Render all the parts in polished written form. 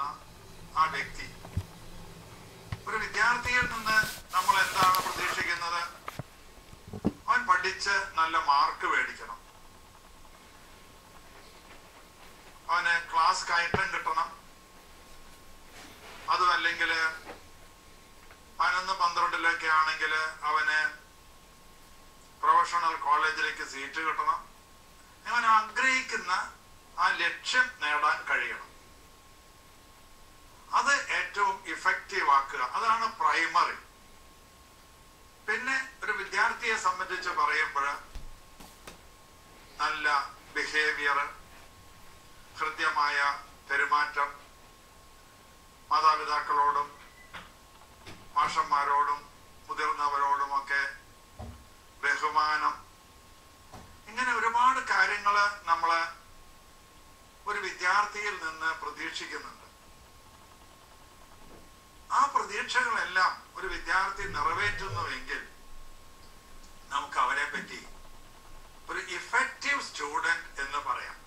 ചെയ്യുന്ന ആ വ്യക്തി, ഒരു വിദ്യാർത്ഥിയിൽ നിന്ന് നമ്മൾ എന്താണ് പ്രതീക്ഷിക്കുന്നത്? അവൻ പഠിച്ച് നല്ല മാർക്ക് മേടിക്കണം, അവന് ക്ലാസ് കയറ്റം കിട്ടണം, അതും അല്ലെങ്കിൽ 11-12 ആണെങ്കിൽ അവന് പ്രൊഫഷണൽ കോളേജിലേക്ക് സീറ്റ് കിട്ടണം. അവൻ ആഗ്രഹിക്കുന്ന ആ ലക്ഷ്യം നേടാൻ കഴിയണം. അത് ഏറ്റവും ഇഫക്റ്റീവ് ആക്കുക. അതാണ് പ്രൈമറി. പിന്നെ ഒരു വിദ്യാർത്ഥിയെ സംബന്ധിച്ച് പറയുമ്പോൾ നല്ല ബിഹേവിയർ, ഹൃദ്യമായ പെരുമാറ്റം, മാതാപിതാക്കളോടും മാഷന്മാരോടും മുതിർന്നവരോടുമൊക്കെ ബഹുമാനം, ഇങ്ങനെ ഒരുപാട് കാര്യങ്ങൾ നമ്മൾ ഒരു വിദ്യാർത്ഥിയിൽ നിന്ന് പ്രതീക്ഷിക്കുന്നുണ്ട്. ആ പ്രതീക്ഷകളെല്ലാം ഒരു വിദ്യാർത്ഥി നിറവേറ്റുന്നുവെങ്കിൽ നമുക്ക് അവരെ പറ്റി ഒരു ഇഫക്റ്റീവ് സ്റ്റുഡന്റ് എന്ന് പറയാം.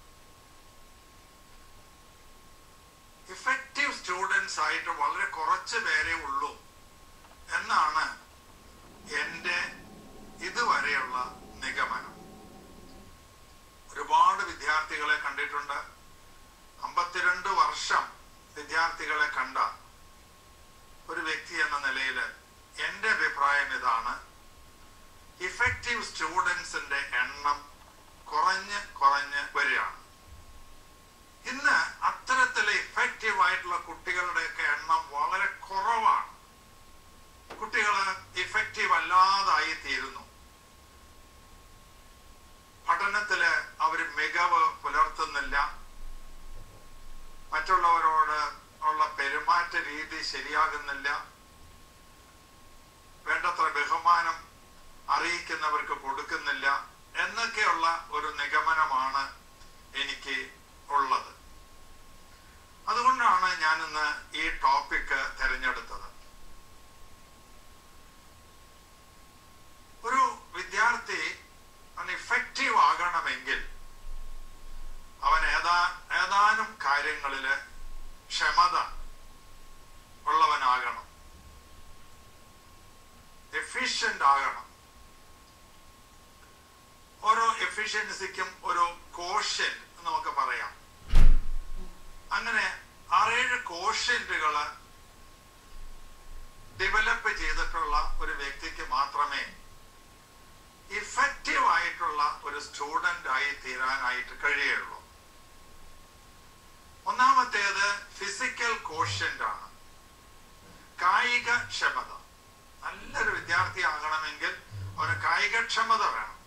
ഇഫക്റ്റീവ് സ്റ്റുഡൻസ് ആയിട്ട് വളരെ കുറച്ച് പേരേ ഉള്ളൂ എന്നാണ് എൻ്റെ ഇതുവരെയുള്ള നിഗമനം. ഒരുപാട് വിദ്യാർത്ഥികളെ കണ്ടിട്ടുണ്ട്. 52 വർഷം വിദ്യാർത്ഥികളെ കണ്ട ഒരു വ്യക്തി എന്ന നിലയിൽ എൻ്റെ അഭിപ്രായം ഇതാണ്: ഇഫക്റ്റീവ് സ്റ്റുഡൻസിന്റെ എണ്ണം കുറഞ്ഞ് വരികയാണ്. ഇന്ന് അത്തരത്തിലെ ഇഫക്റ്റീവ് ആയിട്ടുള്ള കുട്ടികളുടെയൊക്കെ എണ്ണം വളരെ കുറവാണ്. കുട്ടികൾ ഇഫക്റ്റീവ് അല്ലാതായി തീരുന്നു. പഠനത്തില് അവർ മികവ് പുലർത്തുന്നില്ല. മറ്റുള്ളവരോട് ഉള്ള പെരുമാറ്റ രീതി ശരിയാകുന്നില്ല. വേണ്ടത്ര ബഹുമാനം അറിയിക്കുന്നവർക്ക് കൊടുക്കുന്നില്ല എന്നൊക്കെയുള്ള ഒരു നിഗമനമാണ് എനിക്ക് ഉള്ളത്. അതുകൊണ്ടാണ് ഞാനിന്ന് ഈ ടോപ്പിക്ക് തിരഞ്ഞെടുത്തത്. ഒരു വിദ്യാർത്ഥി ഇഫക്റ്റീവ് ആകണമെങ്കിൽ അവൻ ഏതാനും കാര്യങ്ങളില് ക്ഷമത ഉള്ളവനാകണം, എഫിഷ്യന്റ് ആകണം. ഓരോ എഫിഷ്യൻസിക്കും ഒരു കോഷ്യന്റ് നമുക്ക് പറയാം. അങ്ങനെ 6-7 കോഷ്യന്റുകള് ഡെവലപ്പ് ചെയ്തിട്ടുള്ള ഒരു വ്യക്തിക്ക് മാത്രമേ ഇഫക്റ്റീവ് ആയിട്ടുള്ള ഒരു സ്റ്റുഡന്റ് ആയി തീരാനായിട്ട് കഴിയുള്ളൂ. ഒന്നാമത്തേത് ഫിസിക്കൽ കോഷ്യന്റ് ആണ്, കായിക ക്ഷമത. നല്ലൊരു വിദ്യാർത്ഥി ആകണമെങ്കിൽ അവന് കായികക്ഷമത വേണം,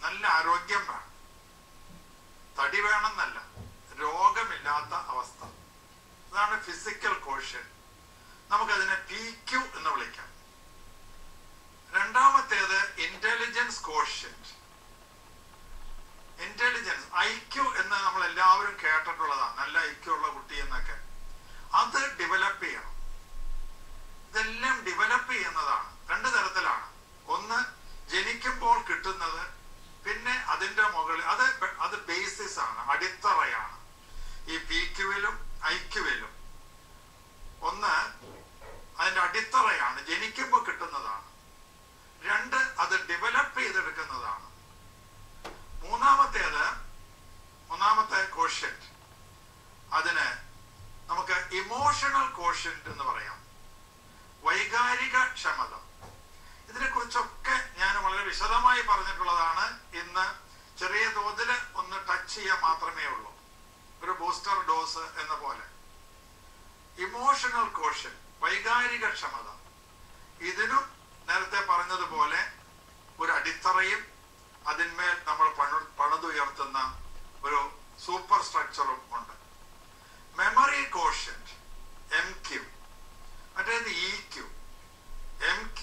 നല്ല ആരോഗ്യം വേണം, തടി വേണമെന്നല്ല, രോഗമില്ലാത്ത അവസ്ഥ. അതാണ് ഫിസിക്കൽ കോഷ്യന്റ്. നമുക്കതിനെ PQ എന്ന് വിളിക്കാം. രണ്ടാമത്തേത് ഇന്റലിജൻസ് കോഷ്യന്റ്. ഇന്റലിജൻസ്, IQ എന്ന് നമ്മൾ എല്ലാവരും കേട്ടിട്ടുള്ളതാണ്, നല്ല IQ ഉള്ള കുട്ടി എന്നൊക്കെ. അത് ഡെവലപ്പ് ചെയ്യണം. ഇതെല്ലാം ഡെവലപ്പ് ചെയ്യുന്നതാണ്. 2 തരത്തിലാണ്. ഒന്ന് ജനിക്കുമ്പോൾ കിട്ടുന്നത്, പിന്നെ അതിന്റെ മുകളിൽ അത് ബേസിസ് ആണ്, അടിത്തറയാണ്. ഈ PQ-വിലും IQ-വിലും ഒന്ന് അതിന്റെ അടിത്തറയാണ്, ജനിക്കുമ്പോൾ കിട്ടുന്നതാണ്. 2 അത് ഡെവലപ്പ് ചെയ്തെടുക്കുന്നതാണ്. മൂന്നാമത്തെ കോഷ്യന്റ്, അതിന് നമുക്ക് ഇമോഷണൽ കോഷ്യന്റ് എന്ന് പറയാം, വൈകാരിക ക്ഷമത. ഇതിനെ കുറിച്ചൊക്കെ ഞാൻ വളരെ വിശദമായി പറഞ്ഞിട്ടുള്ളതാണ്. ഇന്ന് ചെറിയ തോതിൽ ഒന്ന് ടച്ച് ചെയ്യാൻ മാത്രമേ ഉള്ളൂ, ഒരു ബൂസ്റ്റർ ഡോസ് എന്ന പോലെ. ഇമോഷണൽ കോഷ്യന്റ്, വൈകാരിക ക്ഷമത, ഇതിനും നേരത്തെ പറഞ്ഞതുപോലെ ഒരു അടിത്തറയും അതിന്മേൽ നമ്മൾ പണിതുയർത്തുന്ന ഒരു സൂപ്പർ സ്ട്രക്ചറും ഉണ്ട്. മെമ്മറി കോഷ്യന്റ് MQ, മറ്റേത് EQ. MQ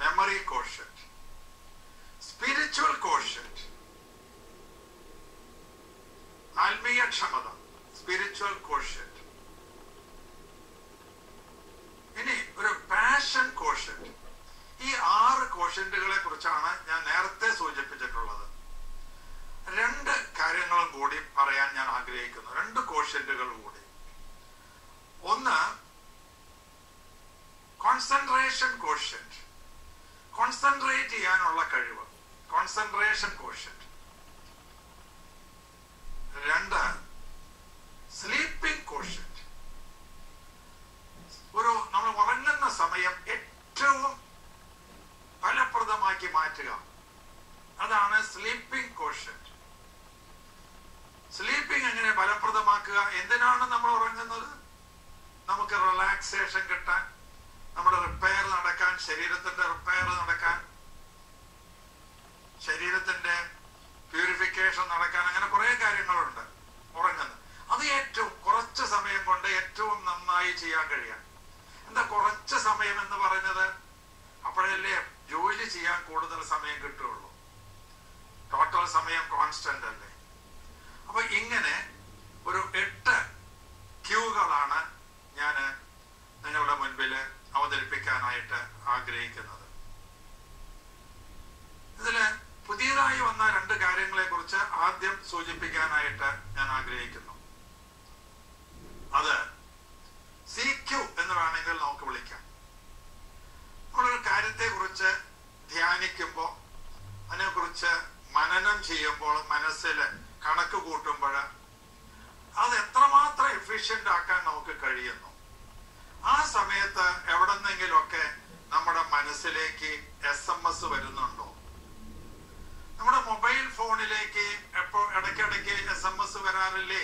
memory quotient. Spiritual quotient, ആത്മീയ ക്ഷമത, സ്പിരിച്വൽ കോഷ്യന്റ്. ഇനി ഒരു പാഷൻ കോഷ്യന്റ്. ഈ 6 കോഷ്യന്റുകളെ കുറിച്ചാണ് ഞാൻ നേരത്തെ സൂചിപ്പിച്ചിട്ടുള്ളത്. 2 കാര്യങ്ങളും കൂടി പറയാൻ ഞാൻ ആഗ്രഹിക്കുന്നു, 2 കോഷ്യന്റുകൾ കൂടി. ചിന്തിക്കാനുള്ള കഴിവ്, കോൺസെൻട്രേഷൻ കോഷ്യന്റ്. 2, sleeping quotient. നമ്മൾ ഉറങ്ങുന്ന സമയം ഏറ്റവും ഫലപ്രദമാക്കി മാറ്റുക, അതാണ് സ്ലീപ്പിംഗ് കോഷ്യന്റ്. സ്ലീപ്പിംഗ് എങ്ങനെ ഫലപ്രദമാക്കുക? എന്തിനാണ് നമ്മൾ ഉറങ്ങുന്നത്? നമുക്ക് റിലാക്സേഷൻ കിട്ടാൻ, നമ്മുടെ റിപ്പയർ നടക്കാൻ, ശരീരത്തിന്റെ റിപ്പയർ നടക്കാൻ, ശരീരത്തിന്റെ പ്യൂരിഫിക്കേഷൻ നടക്കാൻ, അങ്ങനെ കുറെ കാര്യങ്ങളുണ്ട് ഉറങ്ങുന്നത്. അത് ഏറ്റവും കുറച്ച് സമയം കൊണ്ട് ഏറ്റവും നന്നായി ചെയ്യാൻ കഴിയാം. എന്താ കുറച്ച് സമയം എന്ന് പറഞ്ഞത്? അപ്പോഴല്ലേ ജോലി ചെയ്യാൻ കൂടുതൽ സമയം കിട്ടുകയുള്ളൂ. ടോട്ടൽ സമയം കോൺസ്റ്റന്റ് അല്ലേ? അപ്പൊ ഇങ്ങനെ ഒരു 8 ക്യൂകളാണ് ഞാൻ നിങ്ങളുടെ മുൻപിൽ അവതരിപ്പിക്കാനായിട്ട് ആഗ്രഹിക്കുന്നത്. ഇതില് പുതിയതായി വന്ന 2 കാര്യങ്ങളെ കുറിച്ച് ആദ്യം സൂചിപ്പിക്കാനായിട്ട് ഞാൻ ആഗ്രഹിക്കുന്നു. അത് CQ എന്ന് വേണമെങ്കിൽ നമുക്ക് വിളിക്കാം. നമ്മളൊരു കാര്യത്തെ കുറിച്ച് ധ്യാനിക്കുമ്പോൾ, അതിനെക്കുറിച്ച് മനനം ചെയ്യുമ്പോൾ, മനസ്സിൽ കണക്ക് കൂട്ടുമ്പോൾ അത് എത്രമാത്രം എഫിഷ്യന്റ് ആക്കാൻ നമുക്ക് കഴിയുന്നു. ആ സമയത്ത് എവിടെന്നെങ്കിലുമൊക്കെ നമ്മുടെ മനസ്സിലേക്ക് SMS വരുന്നുണ്ടോ? നമ്മുടെ മൊബൈൽ ഫോണിലേക്ക് ഇടയ്ക്കിടയ്ക്ക് SMS വരാറില്ലേ?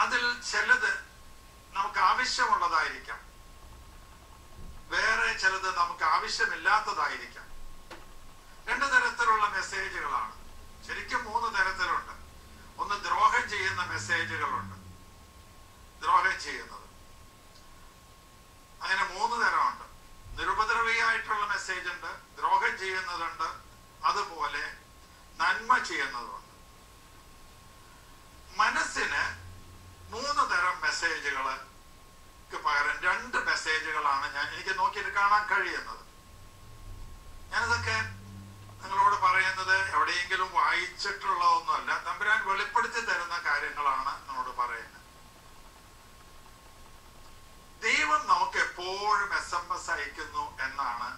അതിൽ ചിലത് നമുക്ക് ആവശ്യമുള്ളതായിരിക്കാം, വേറെ ചിലത് നമുക്ക് ആവശ്യമില്ലാത്തതായിരിക്കാം. 2 തരത്തിലുള്ള മെസ്സേജുകളാണ്. ശരിക്കും 3 തരത്തിലുണ്ട്. ഒന്ന്, ദ്രോഹം ചെയ്യുന്ന മെസ്സേജുകളുണ്ട്, ദ്രോഹം ചെയ്യുന്നത്. അങ്ങനെ 3 തരമുണ്ട്. നിരുപദ്രവിയായിട്ടുള്ള മെസ്സേജ് ഉണ്ട്, ദ്രോഹം ചെയ്യുന്നതുണ്ട്, അതുപോലെ നന്മ ചെയ്യുന്നതുണ്ട്. മനസ്സിന് 3 തരം മെസ്സേജുകൾക്ക് പകരം 2 മെസ്സേജുകളാണ് എനിക്ക് നോക്കിയിട്ട് കാണാൻ കഴിയുന്നത്. ഞാനിതൊക്കെ നിങ്ങളോട് പറയുന്നത് എവിടെയെങ്കിലും വായിച്ചിട്ടുള്ളതൊന്നുമല്ല, തമ്പുരാൻ വെളിപ്പെടുത്തി തരുന്ന കാര്യങ്ങളാണ് നമ്മളോട് പറയുന്നത്. ദൈവം നമുക്ക് എപ്പോഴും SMS അയക്കുന്നു എന്നാണ്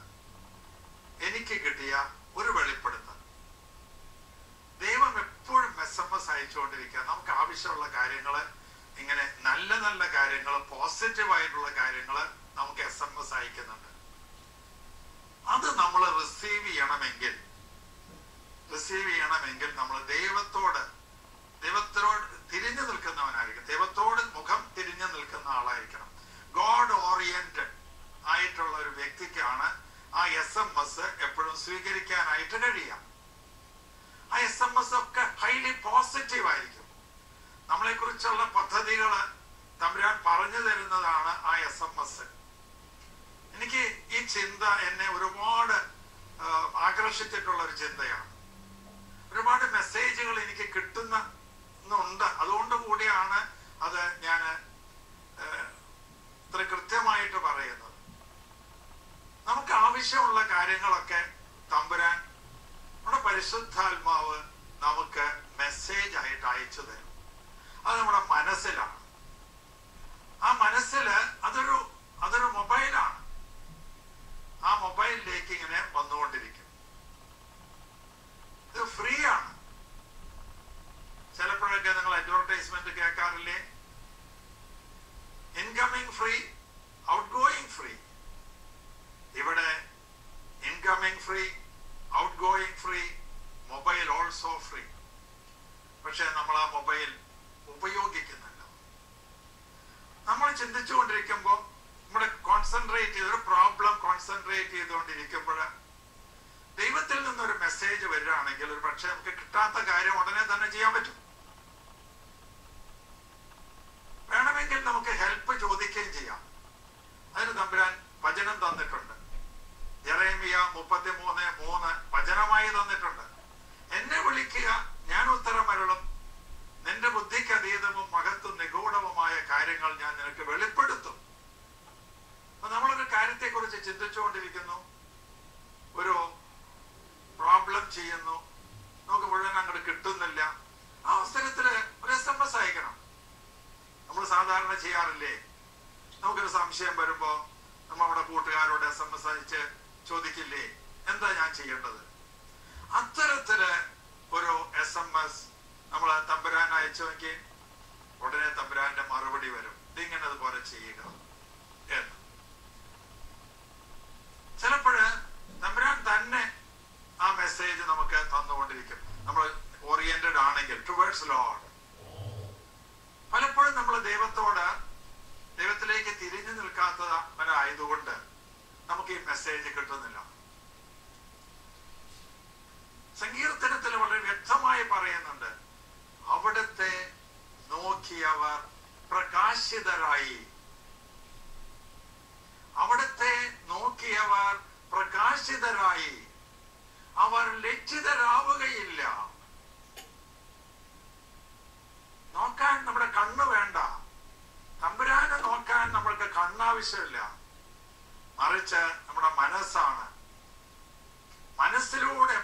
എനിക്ക് കിട്ടിയ ഒരു വെളിപ്പെടുത്തൽ. ദൈവം എപ്പോഴും SMS അയച്ചുകൊണ്ടിരിക്കുക. നമുക്ക് ആവശ്യമുള്ള കാര്യങ്ങൾ, ഇങ്ങനെ നല്ല നല്ല കാര്യങ്ങൾ, പോസിറ്റീവായിട്ടുള്ള കാര്യങ്ങൾ നമുക്ക് SMS അയക്കുന്നുണ്ട്. അത് നമ്മൾ റിസീവ് ചെയ്യണമെങ്കിൽ നമ്മൾ ദൈവത്തോട് തിരിഞ്ഞു നിൽക്കുന്നവനായിരിക്കും. ദൈവത്തോട് മുഖം തിരിഞ്ഞു നിൽക്കുന്ന ആളായിരിക്കണം. ഗോഡ് ഓറിയന്റഡ് ആയിട്ടുള്ള ഒരു വ്യക്തിക്കാണ് ആ SMS എപ്പോഴും സ്വീകരിക്കാനായിട്ട് കഴിയാം. ആ SMS ഒക്കെ ഹൈലി പോസിറ്റീവ് ആയിരിക്കും. നമ്മളെ കുറിച്ചുള്ള പദ്ധതികൾ തമ്പുരാൻ പറഞ്ഞു തരുന്നതാണ് ആ SMS. എനിക്ക് ഈ ചിന്ത എന്നെ ഒരുപാട് ആകർഷിച്ചിട്ടുള്ള ഒരു ചിന്തയാണ്. ഒരുപാട് മെസ്സേജുകൾ എനിക്ക് കിട്ടുന്നുണ്ട്. അതുകൊണ്ട് കൂടിയാണ് അത് ഞാൻ ഇത്ര കൃത്യമായിട്ട് പറയുന്നത്. നമുക്ക് ആവശ്യമുള്ള കാര്യങ്ങളൊക്കെ തമ്പുരാൻ, നമ്മുടെ പരിശുദ്ധാത്മാവ് നമുക്ക് മെസ്സേജ് ആയിട്ട് അയച്ചു തരും. അത് നമ്മുടെ മനസ്സിലാണ്. ആ മനസ്സില് അതൊരു മൊബൈലാണ്. ആ മൊബൈലിലേക്ക് ഇങ്ങനെ വന്നുകൊണ്ടിരിക്കും. ഇത് ഫ്രീ ആണ്. ചിലപ്പോഴൊക്കെ നിങ്ങൾ അഡ്വർടൈസ്മെന്റ് കേൾക്കാറില്ലേ? Incoming free, outgoing free. ഇവിടെ incoming free, outgoing free, mobile also free. പക്ഷെ നമ്മൾ ആ മൊബൈൽ ഉപയോഗിക്കുന്നില്ല. നമ്മൾ ചിന്തിച്ചുകൊണ്ടിരിക്കുമ്പോൾ, നമ്മുടെ ഒരു പ്രോബ്ലം കോൺസെൻട്രേറ്റ് ചെയ്തുകൊണ്ടിരിക്കുമ്പോൾ ദൈവത്തിൽ നിന്നൊരു മെസ്സേജ് വരികയാണെങ്കിൽ ഒരു പക്ഷെ നമുക്ക് കിട്ടാത്ത കാര്യം ഉടനെ തന്നെ ചെയ്യാൻ പറ്റും. വേണമെങ്കിൽ നമുക്ക് ഹെൽപ്പ് ചോദിക്കുകയും ചെയ്യാം. അതിന് തമ്പുരാൻ വചനം തന്നിട്ടുണ്ട്. യെരേമിയ 33:3 വചനമായി തന്നിട്ടുണ്ട്. എന്നെ വിളിക്കുക, ഞാൻ ഉത്തരമരുളും, നിന്റെ ബുദ്ധിക്ക് അതീതവും മഹത്വം നിഗൂഢവുമായ കാര്യങ്ങൾ ഞാൻ നിനക്ക് വെളിപ്പെടുത്തും. അപ്പൊ നമ്മളൊരു കാര്യത്തെ കുറിച്ച് ചിന്തിച്ചുകൊണ്ടിരിക്കുന്നു, ഒരു പ്രോബ്ലം ചെയ്യുന്നു, നമുക്ക് മുഴുവൻ അങ്ങോട്ട് കിട്ടുന്നില്ല. ആ അവസരത്തില് ഒരു SMS അയക്കണം. നമ്മൾ സാധാരണ ചെയ്യാറില്ലേ? നമുക്കൊരു സംശയം വരുമ്പോ നമ്മുടെ കൂട്ടുകാരോട് SMS അയച്ച് ചോദിക്കില്ലേ, എന്താ ഞാൻ ചെയ്യേണ്ടത്? അത്തരത്തില് ഒരു SMS നമ്മൾ തമ്പുരാൻ അയച്ചു നോക്കി, ഉടനെ തമ്പുരാന്റെ മറുപടി വരും, ഇതിങ്ങനെ അതുപോലെ ചെയ്യുക എന്ന്. ചിലപ്പോഴ് തമ്പുരാൻ തന്നെ ആ മെസ്സേജ് നമുക്ക് തന്നുകൊണ്ടിരിക്കും. നമ്മൾ ഓറിയന്റഡ് ആണെങ്കിൽ ടുവേർഡ്സ് ലോർഡ്. പലപ്പോഴും നമ്മൾ ദൈവത്തിലേക്ക് തിരിഞ്ഞു നിൽക്കാത്തവരായതുകൊണ്ട് നമുക്ക് ഈ മെസ്സേജ് കിട്ടുന്നില്ല. സങ്കീർത്തനത്തിൽ വളരെ വ്യക്തമായി പറയുന്നുണ്ട്, അവിടുത്തെ നോക്കിയവർ പ്രകാശിതരായി. അവിടുത്തെ നോക്കിയവർ പ്രകാശിതരായി, അവർ ലജ്ജിതരാവുകയില്ല. നോക്കാൻ നമ്മുടെ കണ്ണ് വേണ്ട, തമ്പുരാനെ നോക്കാൻ നമ്മൾക്ക് കണ്ണാവശ്യമില്ല, മറിച്ച് നമ്മുടെ മനസ്സാണ്.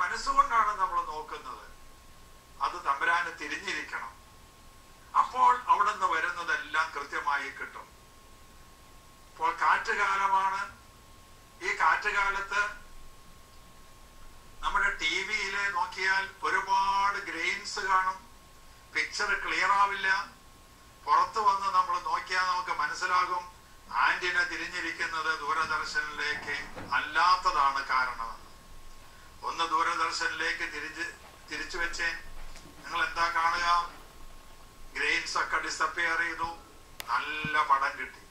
മനസ്സുകൊണ്ടാണ് നമ്മൾ നോക്കുന്നത്. അത് തമ്പുരാന് തിരിഞ്ഞിരിക്കണം. അപ്പോൾ അവിടെ നിന്ന് വരുന്നതെല്ലാം കൃത്യമായി കിട്ടും. ഇപ്പോൾ കാറ്റുകാലമാണ്. ഈ കാറ്റുകാലത്ത് നമ്മുടെ TV-യിലെ നോക്കിയാൽ ഒരുപാട് ഗ്രെയിൻസ് കാണും, പിക്ചർ ക്ലിയർ ആവില്ല. പുറത്തു വന്ന് നമ്മൾ നോക്കിയാൽ നമുക്ക് മനസ്സിലാകും ആന്റിന തിരിഞ്ഞിരിക്കുന്നത് ദൂരദർശനിലേക്ക് അല്ലാത്തതാണ് കാരണമെന്ന്. ഒന്ന് ദൂരദർശനിലേക്ക് തിരിച്ചു വെച്ചേ, നിങ്ങൾ എന്താ കാണുക? ഗ്രെയിൻസ് ഒക്കെ ഡിസപ്പിയർ ചെയ്തു, നല്ല പടം കിട്ടി.